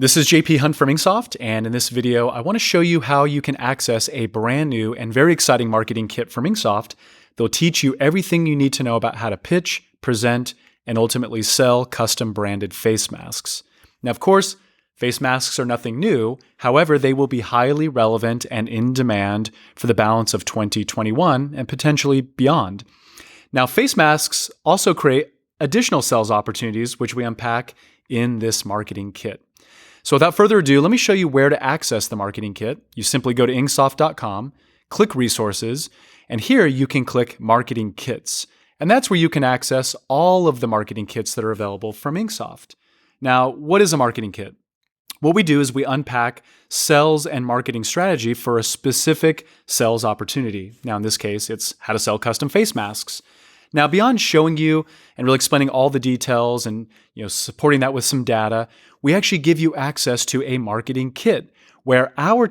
This is JP Hunt from InkSoft, and in this video, I want to show you how you can access a brand new and very exciting marketing kit from InkSoft. They'll teach you everything you need to know about how to pitch, present, and ultimately sell custom branded face masks. Now, of course, face masks are nothing new. However, they will be highly relevant and in demand for the balance of 2021 and potentially beyond. Now, face masks also create additional sales opportunities, which we unpack in this marketing kit. So without further ado, let me show you where to access the marketing kit. You simply go to inksoft.com, click resources, and here you can click marketing kits. And that's where you can access all of the marketing kits that are available from InkSoft. Now, what is a marketing kit? What we do is we unpack sales and marketing strategy for a specific sales opportunity. Now, in this case, it's how to sell custom face masks. Now, beyond showing you and really explaining all the details and supporting that with some data, we actually give you access to a marketing kit where our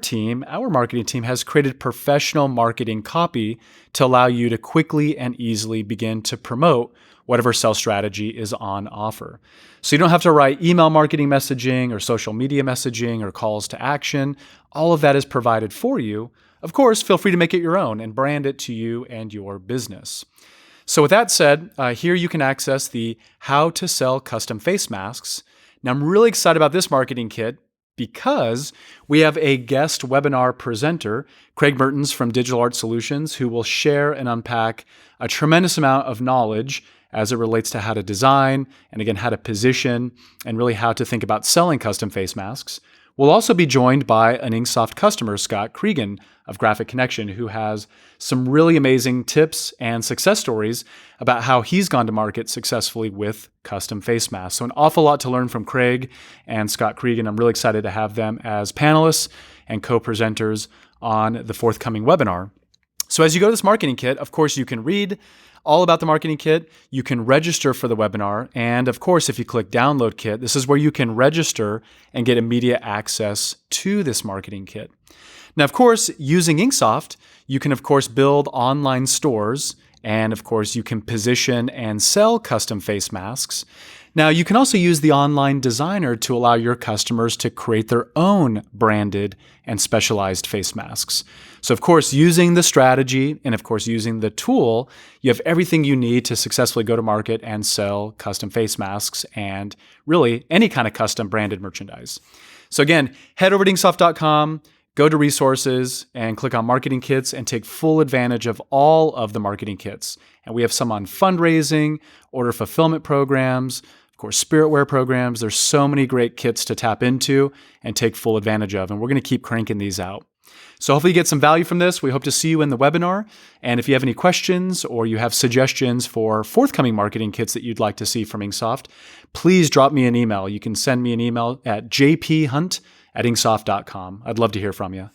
marketing team has created professional marketing copy to allow you to quickly and easily begin to promote whatever sales strategy is on offer. So you don't have to write email marketing messaging or social media messaging or calls to action. All of that is provided for you. Of course, feel free to make it your own and brand it to you and your business. So with that said, here you can access the How to Sell Custom Face Masks. Now, I'm really excited about this marketing kit because we have a guest webinar presenter, Craig Mertens from Digital Art Solutions, who will share and unpack a tremendous amount of knowledge as it relates to how to design and again, how to position and really how to think about selling custom face masks. We'll also be joined by an InkSoft customer, Scott Cregan of Graphic Connection, who has some really amazing tips and success stories about how he's gone to market successfully with custom face masks. So an awful lot to learn from Craig and Scott Cregan. I'm really excited to have them as panelists and co-presenters on the forthcoming webinar. So as you go to this marketing kit, of course, you can read all about the marketing kit. You can register for the webinar. And of course, if you click download kit, this is where you can register and get immediate access to this marketing kit. Now, of course, using InkSoft, you can, of course, build online stores. And of course, you can position and sell custom face masks. Now, you can also use the online designer to allow your customers to create their own branded and specialized face masks. So, of course, using the strategy and, of course, using the tool, you have everything you need to successfully go to market and sell custom face masks and really any kind of custom branded merchandise. So again, head over to inksoft.com, go to resources and click on marketing kits and take full advantage of all of the marketing kits. And we have some on fundraising, order fulfillment programs, of course, spiritware programs. There's so many great kits to tap into and take full advantage of. And we're going to keep cranking these out. So hopefully you get some value from this. We hope to see you in the webinar. And if you have any questions or you have suggestions for forthcoming marketing kits that you'd like to see from InkSoft, please drop me an email. You can send me an email at jphunt@inksoft.com. I'd love to hear from you.